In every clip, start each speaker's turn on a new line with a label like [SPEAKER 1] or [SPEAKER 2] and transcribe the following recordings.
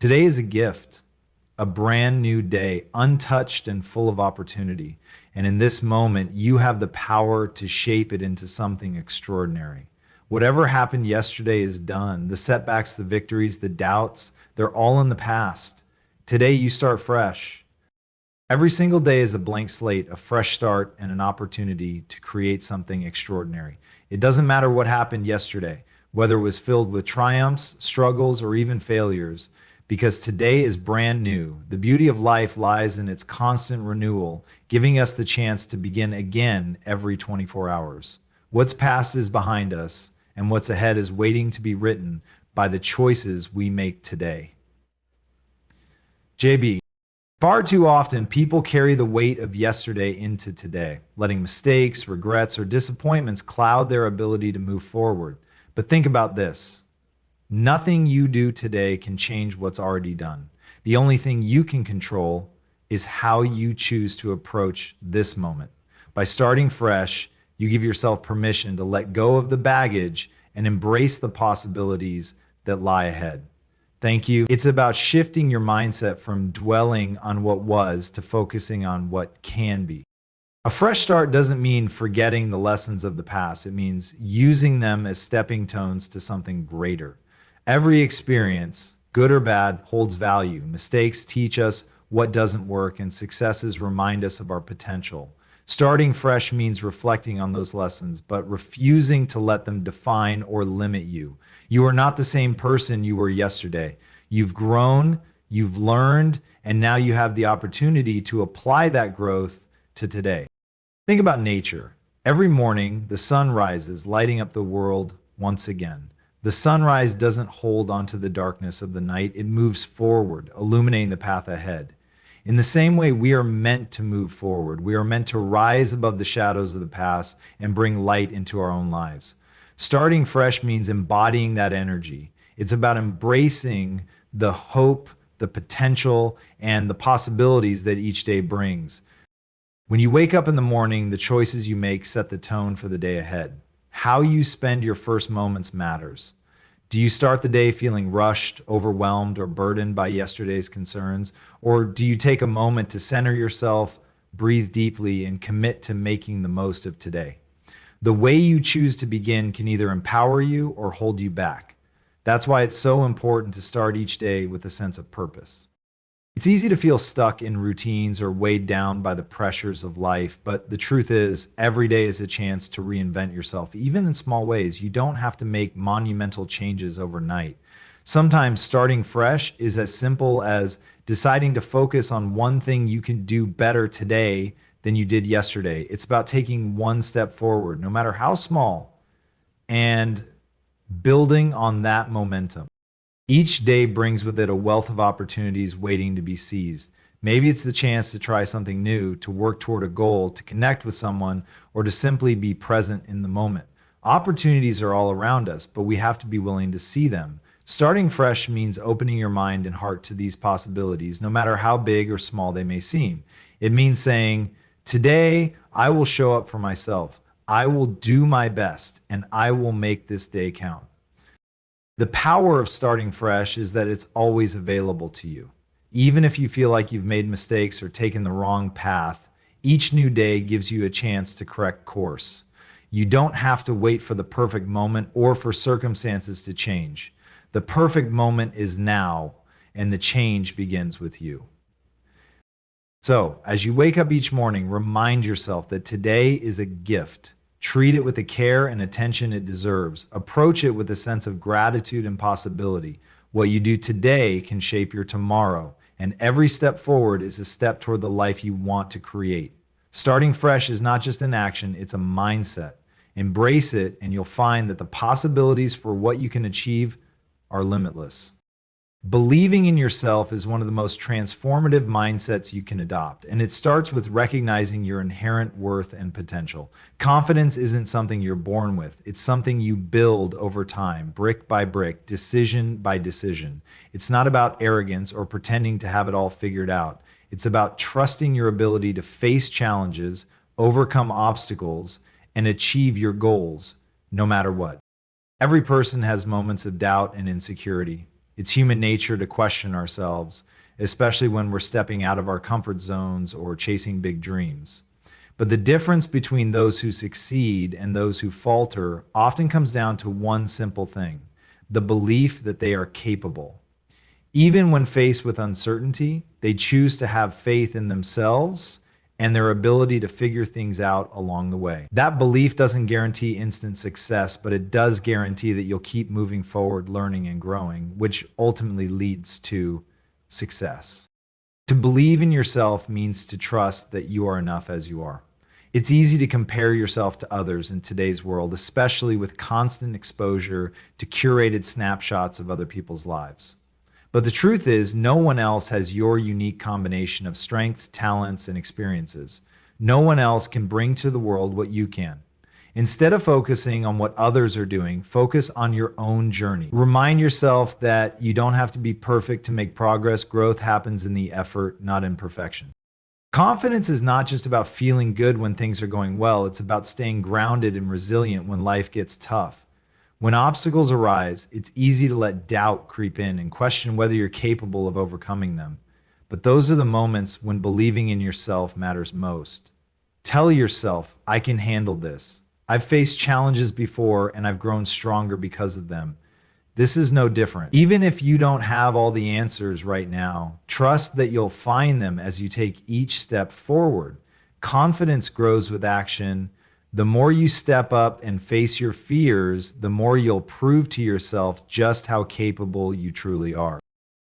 [SPEAKER 1] Today is a gift, a brand new day, untouched and full of opportunity. And in this moment, you have the power to shape it into something extraordinary. Whatever happened yesterday is done. The setbacks, the victories, the doubts, they're all in the past. Today, you start fresh. Every single day is a blank slate, a fresh start, and an opportunity to create something extraordinary. It doesn't matter what happened yesterday, whether it was filled with triumphs, struggles, or even failures, because today is brand new. The beauty of life lies in its constant renewal, giving us the chance to begin again every 24 hours. What's past is behind us, and what's ahead is waiting to be written by the choices we make today. JB, far too often people carry the weight of yesterday into today, letting mistakes, regrets, or disappointments cloud their ability to move forward. But think about this. Nothing you do today can change what's already done. The only thing you can control is how you choose to approach this moment. By starting fresh, you give yourself permission to let go of the baggage and embrace the possibilities that lie ahead. Thank you. It's about shifting your mindset from dwelling on what was to focusing on what can be. A fresh start doesn't mean forgetting the lessons of the past. It means using them as stepping stones to something greater. Every experience, good or bad, holds value. Mistakes teach us what doesn't work, and successes remind us of our potential. Starting fresh means reflecting on those lessons, but refusing to let them define or limit you. You are not the same person you were yesterday. You've grown, you've learned, and now you have the opportunity to apply that growth to today. Think about nature. Every morning, the sun rises, lighting up the world once again. The sunrise doesn't hold onto the darkness of the night. It moves forward, illuminating the path ahead. In the same way, we are meant to move forward. We are meant to rise above the shadows of the past and bring light into our own lives. Starting fresh means embodying that energy. It's about embracing the hope, the potential, and the possibilities that each day brings. When you wake up in the morning, the choices you make set the tone for the day ahead. How you spend your first moments matters. Do you start the day feeling rushed, overwhelmed, or burdened by yesterday's concerns? Or do you take a moment to center yourself, breathe deeply, and commit to making the most of today? The way you choose to begin can either empower you or hold you back. That's why it's so important to start each day with a sense of purpose. It's easy to feel stuck in routines or weighed down by the pressures of life, but the truth is, every day is a chance to reinvent yourself, even in small ways. You don't have to make monumental changes overnight. Sometimes starting fresh is as simple as deciding to focus on one thing you can do better today than you did yesterday. It's about taking one step forward, no matter how small, and building on that momentum. Each day brings with it a wealth of opportunities waiting to be seized. Maybe it's the chance to try something new, to work toward a goal, to connect with someone, or to simply be present in the moment. Opportunities are all around us, but we have to be willing to see them. Starting fresh means opening your mind and heart to these possibilities, no matter how big or small they may seem. It means saying, today I will show up for myself. I will do my best, and I will make this day count. The power of starting fresh is that it's always available to you. Even if you feel like you've made mistakes or taken the wrong path, each new day gives you a chance to correct course. You don't have to wait for the perfect moment or for circumstances to change. The perfect moment is now, and the change begins with you. So, as you wake up each morning, remind yourself that today is a gift. Treat it with the care and attention it deserves. Approach it with a sense of gratitude and possibility. What you do today can shape your tomorrow, and every step forward is a step toward the life you want to create. Starting fresh is not just an action, it's a mindset. Embrace it, and you'll find that the possibilities for what you can achieve are limitless. Believing in yourself is one of the most transformative mindsets you can adopt, and it starts with recognizing your inherent worth and potential. Confidence isn't something you're born with. It's something you build over time, brick by brick, decision by decision. It's not about arrogance or pretending to have it all figured out. It's about trusting your ability to face challenges, overcome obstacles, and achieve your goals, no matter what. Every person has moments of doubt and insecurity. It's human nature to question ourselves, especially when we're stepping out of our comfort zones or chasing big dreams. But the difference between those who succeed and those who falter often comes down to one simple thing: the belief that they are capable. Even when faced with uncertainty, they choose to have faith in themselves and their ability to figure things out along the way. That belief doesn't guarantee instant success, but it does guarantee that you'll keep moving forward, learning and growing, which ultimately leads to success. To believe in yourself means to trust that you are enough as you are. It's easy to compare yourself to others in today's world, especially with constant exposure to curated snapshots of other people's lives. But the truth is, no one else has your unique combination of strengths, talents, and experiences. No one else can bring to the world what you can. Instead of focusing on what others are doing, focus on your own journey. Remind yourself that you don't have to be perfect to make progress. Growth happens in the effort, not in perfection. Confidence is not just about feeling good when things are going well. It's about staying grounded and resilient when life gets tough. When obstacles arise, it's easy to let doubt creep in and question whether you're capable of overcoming them. But those are the moments when believing in yourself matters most. Tell yourself, I can handle this. I've faced challenges before and I've grown stronger because of them. This is no different. Even if you don't have all the answers right now, trust that you'll find them as you take each step forward. Confidence grows with action. The more you step up and face your fears, the more you'll prove to yourself just how capable you truly are.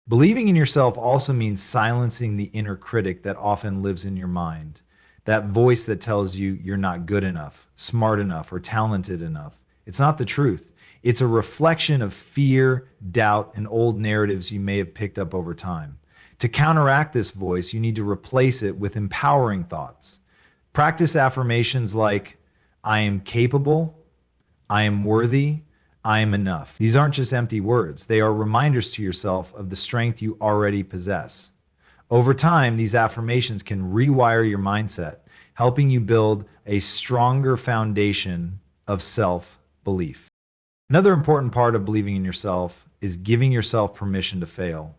[SPEAKER 1] Believing in yourself also means silencing the inner critic that often lives in your mind. That voice that tells you you're not good enough, smart enough, or talented enough. It's not the truth. It's a reflection of fear, doubt, and old narratives you may have picked up over time. To counteract this voice, you need to replace it with empowering thoughts. Practice affirmations like, I am capable, I am worthy, I am enough. These aren't just empty words. They are reminders to yourself of the strength you already possess. Over time, these affirmations can rewire your mindset, helping you build a stronger foundation of self-belief. Another important part of believing in yourself is giving yourself permission to fail.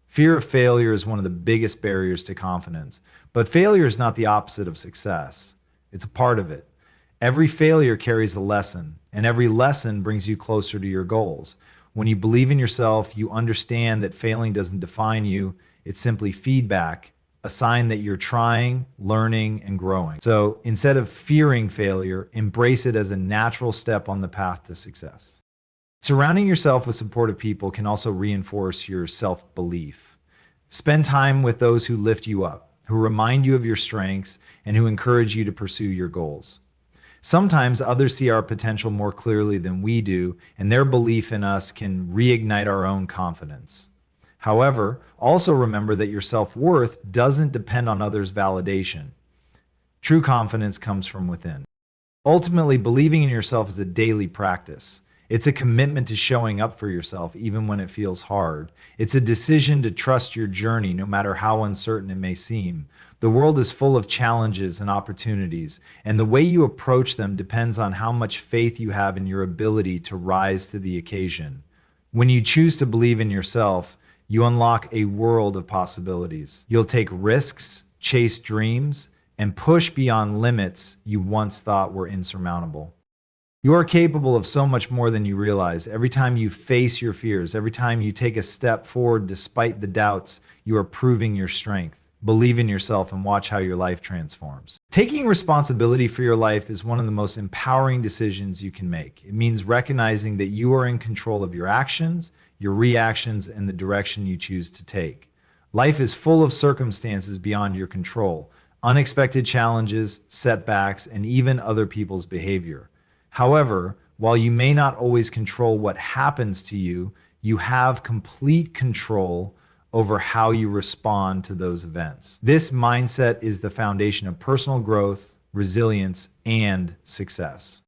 [SPEAKER 1] Fear of failure is one of the biggest barriers to confidence, but failure is not the opposite of success. It's a part of it. Every failure carries a lesson, and every lesson brings you closer to your goals. When you believe in yourself, you understand that failing doesn't define you. It's simply feedback, a sign that you're trying, learning, and growing. So instead of fearing failure, embrace it as a natural step on the path to success. Surrounding yourself with supportive people can also reinforce your self-belief. Spend time with those who lift you up, who remind you of your strengths, and who encourage you to pursue your goals. Sometimes others see our potential more clearly than we do, and their belief in us can reignite our own confidence. However, also remember that your self-worth doesn't depend on others' validation. True confidence comes from within. Ultimately, believing in yourself is a daily practice. It's a commitment to showing up for yourself even when it feels hard. It's a decision to trust your journey no matter how uncertain it may seem. The world is full of challenges and opportunities, and the way you approach them depends on how much faith you have in your ability to rise to the occasion. When you choose to believe in yourself, you unlock a world of possibilities. You'll take risks, chase dreams, and push beyond limits you once thought were insurmountable. You are capable of so much more than you realize. Every time you face your fears, every time you take a step forward despite the doubts, you are proving your strength. Believe in yourself and watch how your life transforms. Taking responsibility for your life is one of the most empowering decisions you can make. It means recognizing that you are in control of your actions, your reactions, and the direction you choose to take. Life is full of circumstances beyond your control, unexpected challenges, setbacks, and even other people's behavior. However, while you may not always control what happens to you, you have complete control over how you respond to those events. This mindset is the foundation of personal growth, resilience, and success.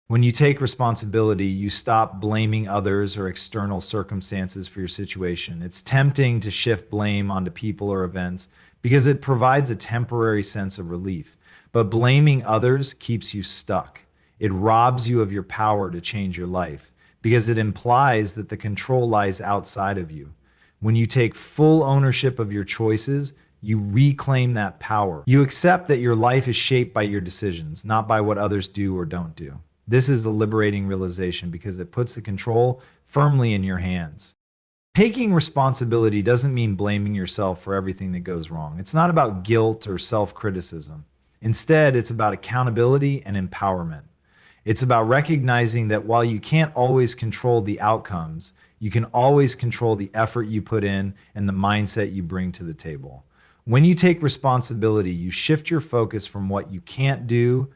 [SPEAKER 1] When you take responsibility, you stop blaming others or external circumstances for your situation. It's tempting to shift blame onto people or events because it provides a temporary sense of relief. But blaming others keeps you stuck. It robs you of your power to change your life. because it implies that the control lies outside of you. When you take full ownership of your choices, you reclaim that power. You accept that your life is shaped by your decisions, not by what others do or don't do. This is a liberating realization because it puts the control firmly in your hands. Taking responsibility doesn't mean blaming yourself for everything that goes wrong. It's not about guilt or self-criticism. Instead, it's about accountability and empowerment. It's about recognizing that while you can't always control the outcomes, you can always control the effort you put in and the mindset you bring to the table. When you take responsibility, you shift your focus from what you can't do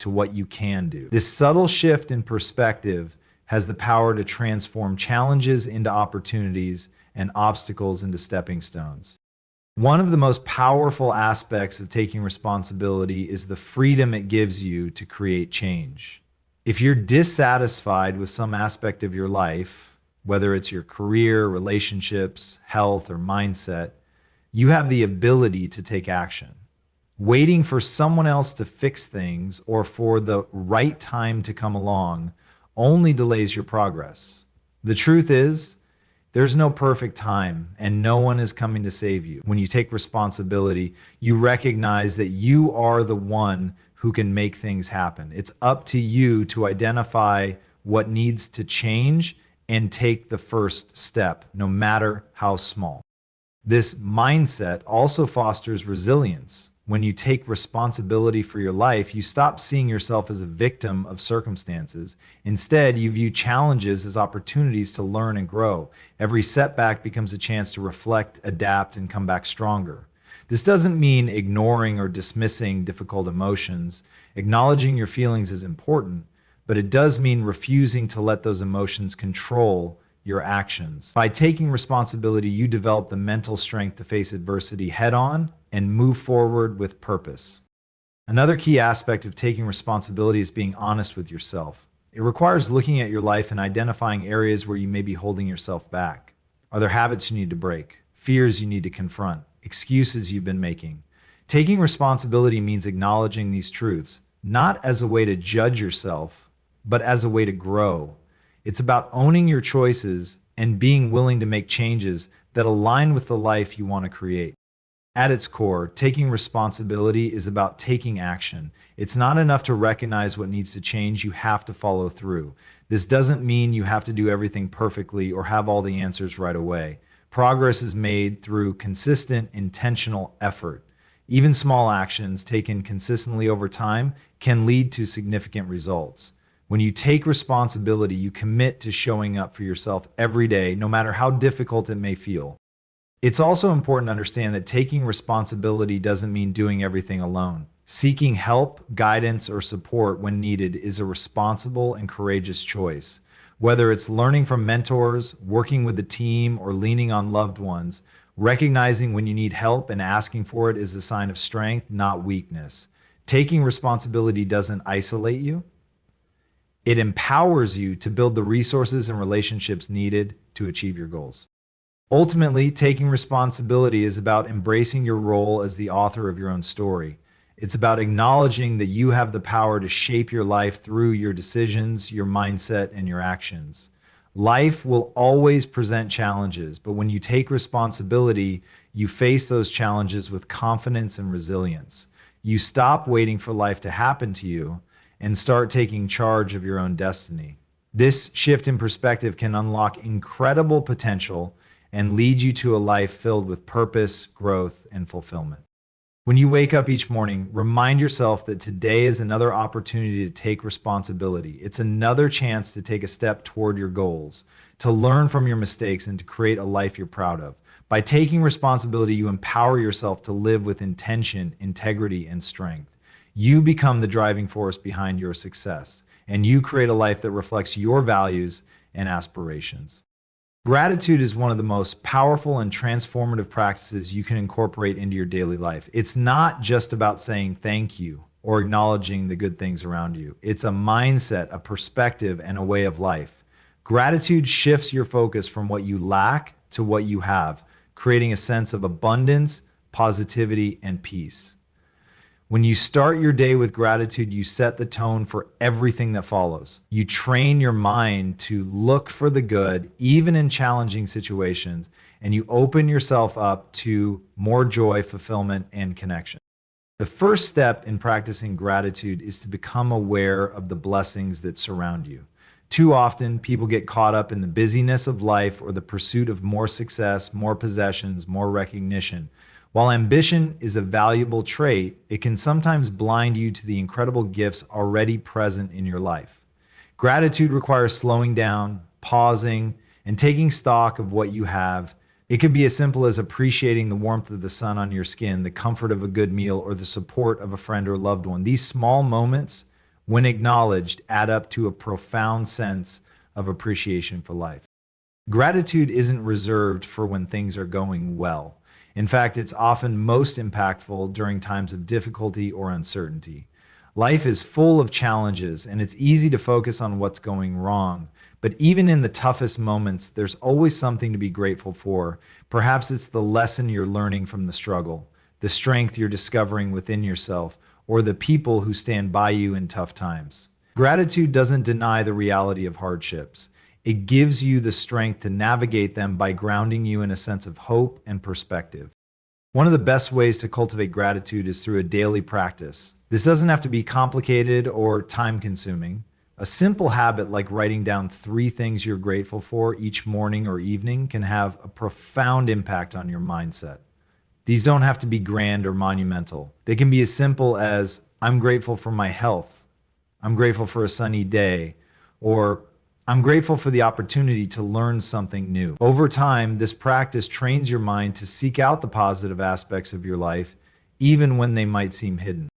[SPEAKER 1] to what you can do. This subtle shift in perspective has the power to transform challenges into opportunities and obstacles into stepping stones. One of the most powerful aspects of taking responsibility is the freedom it gives you to create change. If you're dissatisfied with some aspect of your life, whether it's your career, relationships, health, or mindset, you have the ability to take action. Waiting for someone else to fix things or for the right time to come along only delays your progress. The truth is, there's no perfect time and no one is coming to save you. When you take responsibility, you recognize that you are the one who can make things happen. It's up to you to identify what needs to change and take the first step, no matter how small. This mindset also fosters resilience. When you take responsibility for your life, you stop seeing yourself as a victim of circumstances. Instead, you view challenges as opportunities to learn and grow. Every setback becomes a chance to reflect, adapt, and come back stronger. This doesn't mean ignoring or dismissing difficult emotions. Acknowledging your feelings is important, but it does mean refusing to let those emotions control your actions. By taking responsibility, you develop the mental strength to face adversity head on and move forward with purpose. Another key aspect of taking responsibility is being honest with yourself. It requires looking at your life and identifying areas where you may be holding yourself back. Are there habits you need to break? Fears you need to confront? Excuses you've been making? Taking responsibility means acknowledging these truths, not as a way to judge yourself, but as a way to grow. It's about owning your choices and being willing to make changes that align with the life you want to create. At its core, taking responsibility is about taking action. It's not enough to recognize what needs to change, you have to follow through. This doesn't mean you have to do everything perfectly or have all the answers right away. Progress is made through consistent, intentional effort. Even small actions taken consistently over time can lead to significant results. When you take responsibility, you commit to showing up for yourself every day, no matter how difficult it may feel. It's also important to understand that taking responsibility doesn't mean doing everything alone. Seeking help, guidance, or support when needed is a responsible and courageous choice. Whether it's learning from mentors, working with the team, or leaning on loved ones, recognizing when you need help and asking for it is a sign of strength, not weakness. Taking responsibility doesn't isolate you. It empowers you to build the resources and relationships needed to achieve your goals. Ultimately, taking responsibility is about embracing your role as the author of your own story. It's about acknowledging that you have the power to shape your life through your decisions, your mindset, and your actions. Life will always present challenges, but when you take responsibility, you face those challenges with confidence and resilience. You stop waiting for life to happen to you and start taking charge of your own destiny. This shift in perspective can unlock incredible potential and lead you to a life filled with purpose, growth, and fulfillment. When you wake up each morning, remind yourself that today is another opportunity to take responsibility. It's another chance to take a step toward your goals, to learn from your mistakes, and to create a life you're proud of. By taking responsibility, you empower yourself to live with intention, integrity, and strength. You become the driving force behind your success, and you create a life that reflects your values and aspirations. Gratitude is one of the most powerful and transformative practices you can incorporate into your daily life. It's not just about saying thank you or acknowledging the good things around you. It's a mindset, a perspective, and a way of life. Gratitude shifts your focus from what you lack to what you have, creating a sense of abundance, positivity, and peace. When you start your day with gratitude, you set the tone for everything that follows. You train your mind to look for the good, even in challenging situations, and you open yourself up to more joy, fulfillment, and connection. The first step in practicing gratitude is to become aware of the blessings that surround you. Too often, people get caught up in the busyness of life or the pursuit of more success, more possessions, more recognition. While ambition is a valuable trait, it can sometimes blind you to the incredible gifts already present in your life. Gratitude requires slowing down, pausing, and taking stock of what you have. It could be as simple as appreciating the warmth of the sun on your skin, the comfort of a good meal, or the support of a friend or loved one. These small moments, when acknowledged, add up to a profound sense of appreciation for life. Gratitude isn't reserved for when things are going well. In fact, it's often most impactful during times of difficulty or uncertainty. Life is full of challenges, and it's easy to focus on what's going wrong. But even in the toughest moments, there's always something to be grateful for. Perhaps it's the lesson you're learning from the struggle, the strength you're discovering within yourself, or the people who stand by you in tough times. Gratitude doesn't deny the reality of hardships. It gives you the strength to navigate them by grounding you in a sense of hope and perspective. One of the best ways to cultivate gratitude is through a daily practice. This doesn't have to be complicated or time-consuming. A simple habit like writing down 3 things you're grateful for each morning or evening can have a profound impact on your mindset. These don't have to be grand or monumental. They can be as simple as, I'm grateful for my health, I'm grateful for a sunny day, or I'm grateful for the opportunity to learn something new. Over time, this practice trains your mind to seek out the positive aspects of your life, even when they might seem hidden.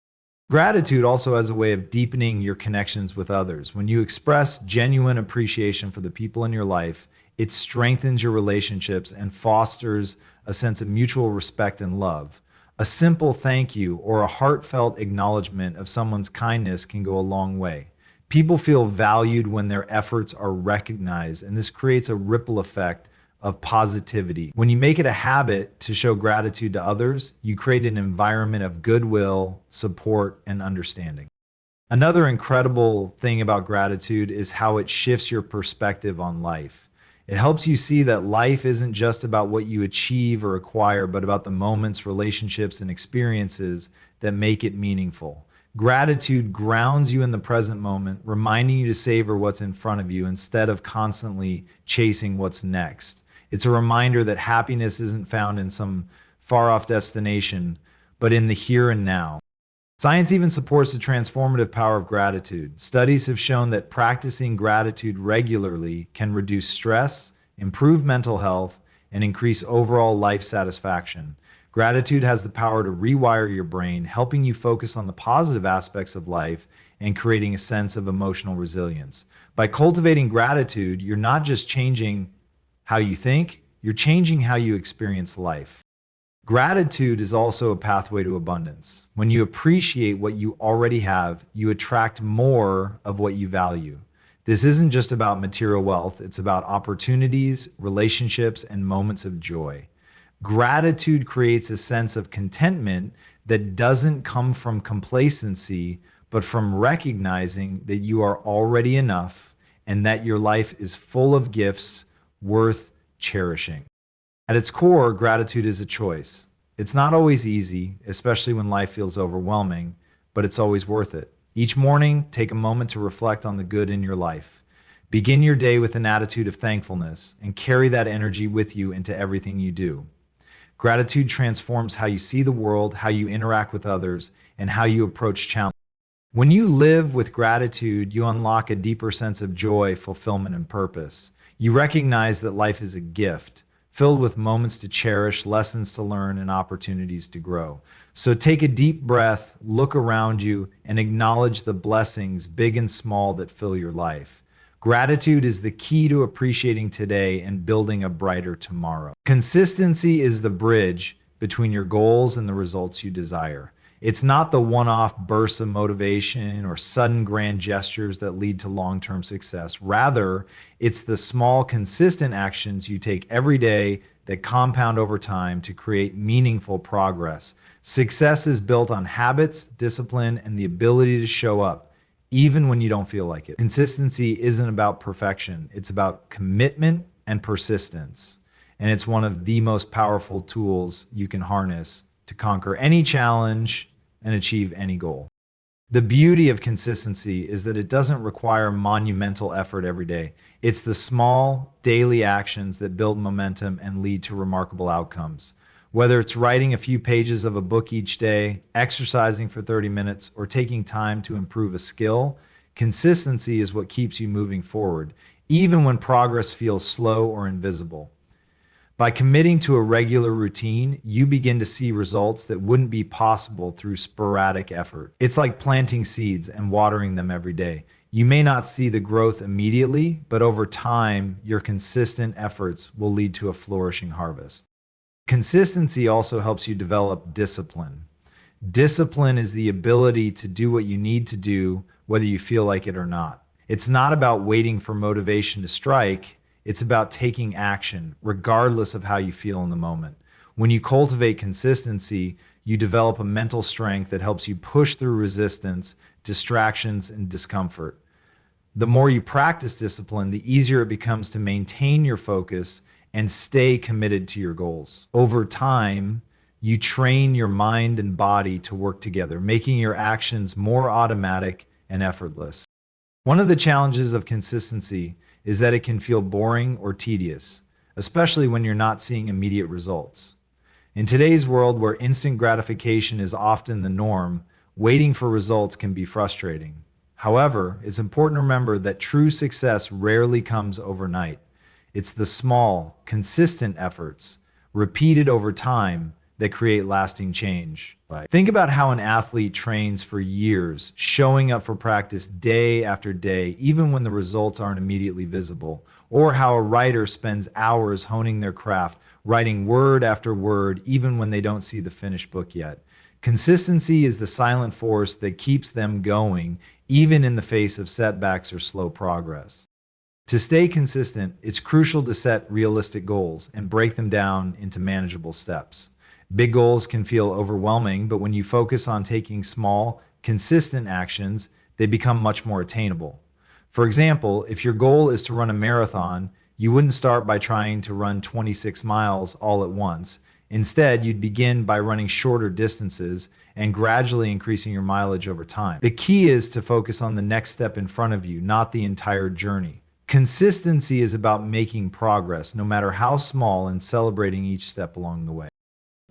[SPEAKER 1] Gratitude also has a way of deepening your connections with others. When you express genuine appreciation for the people in your life, it strengthens your relationships and fosters a sense of mutual respect and love. A simple thank you or a heartfelt acknowledgement of someone's kindness can go a long way. People feel valued when their efforts are recognized, and this creates a ripple effect of positivity. When you make it a habit to show gratitude to others, you create an environment of goodwill, support, and understanding. Another incredible thing about gratitude is how it shifts your perspective on life. It helps you see that life isn't just about what you achieve or acquire, but about the moments, relationships, and experiences that make it meaningful. Gratitude grounds you in the present moment, reminding you to savor what's in front of you instead of constantly chasing what's next. It's a reminder that happiness isn't found in some far-off destination, but in the here and now. Science even supports the transformative power of gratitude. Studies have shown that practicing gratitude regularly can reduce stress, improve mental health, and increase overall life satisfaction. Gratitude has the power to rewire your brain, helping you focus on the positive aspects of life and creating a sense of emotional resilience. By cultivating gratitude, you're not just changing how you think, you're changing how you experience life. Gratitude is also a pathway to abundance. When you appreciate what you already have, you attract more of what you value. This isn't just about material wealth, it's about opportunities, relationships, and moments of joy. Gratitude creates a sense of contentment that doesn't come from complacency, but from recognizing that you are already enough and that your life is full of gifts worth cherishing. At its core, gratitude is a choice. It's not always easy, especially when life feels overwhelming, but it's always worth it. Each morning, take a moment to reflect on the good in your life. Begin your day with an attitude of thankfulness and carry that energy with you into everything you do. Gratitude transforms how you see the world, how you interact with others, and how you approach challenges. When you live with gratitude, you unlock a deeper sense of joy, fulfillment, and purpose. You recognize that life is a gift, filled with moments to cherish, lessons to learn, and opportunities to grow. So take a deep breath, look around you, and acknowledge the blessings, big and small, that fill your life. Gratitude is the key to appreciating today and building a brighter tomorrow. Consistency is the bridge between your goals and the results you desire. It's not the one-off bursts of motivation or sudden grand gestures that lead to long-term success. Rather, it's the small, consistent actions you take every day that compound over time to create meaningful progress. Success is built on habits, discipline, and the ability to show up, even when you don't feel like it. Consistency isn't about perfection, it's about commitment and persistence. And it's one of the most powerful tools you can harness to conquer any challenge and achieve any goal. The beauty of consistency is that it doesn't require monumental effort every day. It's the small, daily actions that build momentum and lead to remarkable outcomes. Whether it's writing a few pages of a book each day, exercising for 30 minutes, or taking time to improve a skill, consistency is what keeps you moving forward, even when progress feels slow or invisible. By committing to a regular routine, you begin to see results that wouldn't be possible through sporadic effort. It's like planting seeds and watering them every day. You may not see the growth immediately, but over time, your consistent efforts will lead to a flourishing harvest. Consistency also helps you develop discipline. Discipline is the ability to do what you need to do, whether you feel like it or not. It's not about waiting for motivation to strike. It's about taking action, regardless of how you feel in the moment. When you cultivate consistency, you develop a mental strength that helps you push through resistance, distractions, and discomfort. The more you practice discipline, the easier it becomes to maintain your focus and stay committed to your goals. Over time, you train your mind and body to work together, making your actions more automatic and effortless. One of the challenges of consistency is that it can feel boring or tedious, especially when you're not seeing immediate results. In today's world where instant gratification is often the norm, waiting for results can be frustrating. However, it's important to remember that true success rarely comes overnight. It's the small, consistent efforts, repeated over time, that create lasting change. Think about how an athlete trains for years, showing up for practice day after day, even when the results aren't immediately visible, or how a writer spends hours honing their craft, writing word after word, even when they don't see the finished book yet. Consistency is the silent force that keeps them going, even in the face of setbacks or slow progress. To stay consistent, it's crucial to set realistic goals and break them down into manageable steps. Big goals can feel overwhelming, but when you focus on taking small, consistent actions, they become much more attainable. For example, if your goal is to run a marathon, you wouldn't start by trying to run 26 miles all at once. Instead, you'd begin by running shorter distances and gradually increasing your mileage over time. The key is to focus on the next step in front of you, not the entire journey. Consistency is about making progress, no matter how small, and celebrating each step along the way.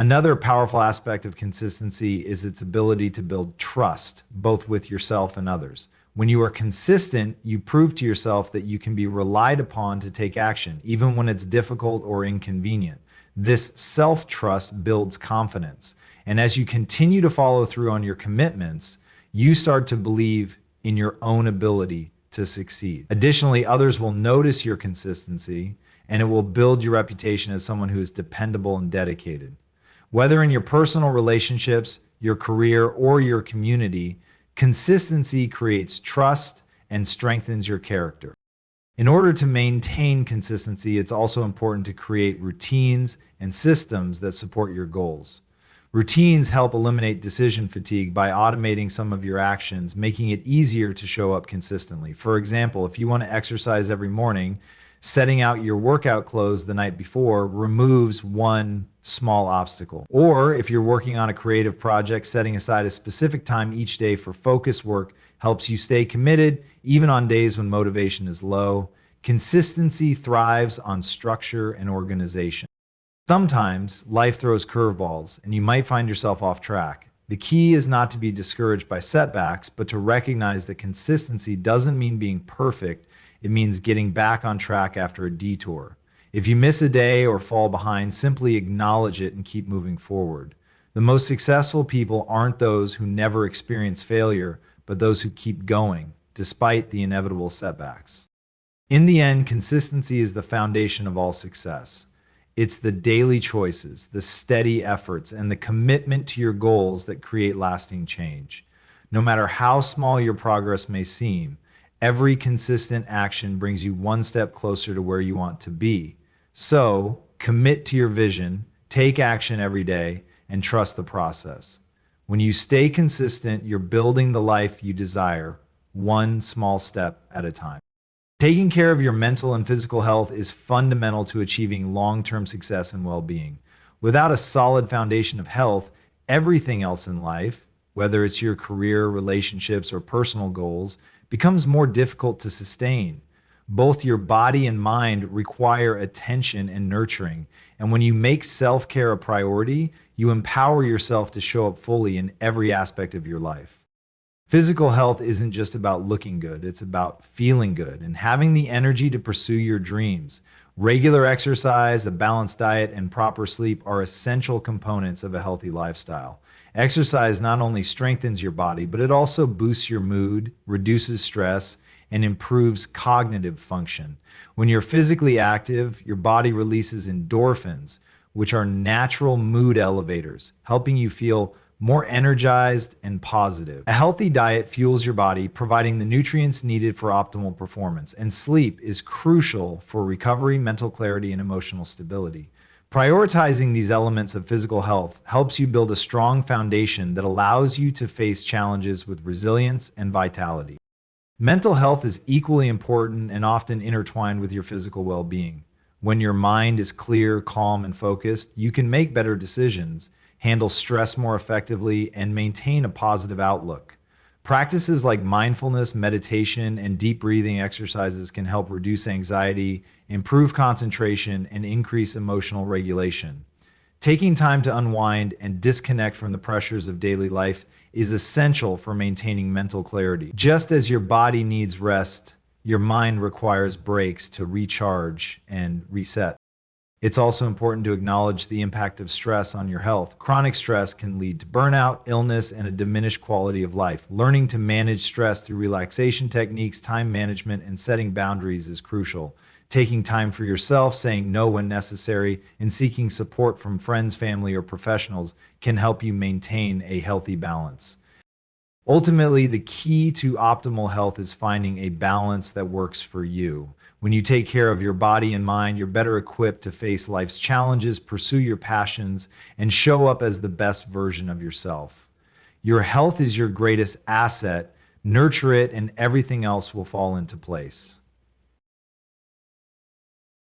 [SPEAKER 1] Another powerful aspect of consistency is its ability to build trust, both with yourself and others. When you are consistent, you prove to yourself that you can be relied upon to take action, even when it's difficult or inconvenient. This self-trust builds confidence. And as you continue to follow through on your commitments, you start to believe in your own ability to succeed. Additionally, others will notice your consistency, and it will build your reputation as someone who is dependable and dedicated. Whether in your personal relationships, your career, or your community, consistency creates trust and strengthens your character. In order to maintain consistency, it's also important to create routines and systems that support your goals. Routines help eliminate decision fatigue by automating some of your actions, making it easier to show up consistently. For example, if you want to exercise every morning, setting out your workout clothes the night before removes one small obstacle. Or if you're working on a creative project, setting aside a specific time each day for focused work helps you stay committed even on days when motivation is low. Consistency thrives on structure and organization. Sometimes life throws curveballs and you might find yourself off track. The key is not to be discouraged by setbacks, but to recognize that consistency doesn't mean being perfect. It means getting back on track after a detour. If you miss a day or fall behind, simply acknowledge it and keep moving forward. The most successful people aren't those who never experience failure, but those who keep going, despite the inevitable setbacks. In the end, consistency is the foundation of all success. It's the daily choices, the steady efforts, and the commitment to your goals that create lasting change. No matter how small your progress may seem, every consistent action brings you one step closer to where you want to be. So, Commit to your vision, take action every day, and trust the process. When you stay consistent, you're building the life you desire, one small step at a time. Taking care of your mental and physical health is fundamental to achieving long-term success and well-being. Without a solid foundation of health, everything else in life, whether it's your career, relationships, or personal goals, becomes more difficult to sustain. Both your body and mind require attention and nurturing. And when you make self-care a priority, you empower yourself to show up fully in every aspect of your life. Physical health isn't just about looking good, it's about feeling good and having the energy to pursue your dreams. Regular exercise, a balanced diet, and proper sleep are essential components of a healthy lifestyle. Exercise not only strengthens your body, but it also boosts your mood, reduces stress, and improves cognitive function. When you're physically active, your body releases endorphins, which are natural mood elevators, helping you feel more energized and positive. A healthy diet fuels your body, providing the nutrients needed for optimal performance, and sleep is crucial for recovery, mental clarity, and emotional stability. Prioritizing these elements of physical health helps you build a strong foundation that allows you to face challenges with resilience and vitality. Mental health is equally important and often intertwined with your physical well-being. When your mind is clear, calm, and focused, you can make better decisions, handle stress more effectively, and maintain a positive outlook. Practices like mindfulness, meditation, and deep breathing exercises can help reduce anxiety, improve concentration, and increase emotional regulation. Taking time to unwind and disconnect from the pressures of daily life is essential for maintaining mental clarity. Just as your body needs rest, your mind requires breaks to recharge and reset. It's also important to acknowledge the impact of stress on your health. Chronic stress can lead to burnout, illness, and a diminished quality of life. Learning to manage stress through relaxation techniques, time management, and setting boundaries is crucial. Taking time for yourself, saying no when necessary, and seeking support from friends, family, or professionals can help you maintain a healthy balance. Ultimately, the key to optimal health is finding a balance that works for you. When you take care of your body and mind, you're better equipped to face life's challenges, pursue your passions, and show up as the best version of yourself. Your health is your greatest asset. Nurture it, and everything else will fall into place.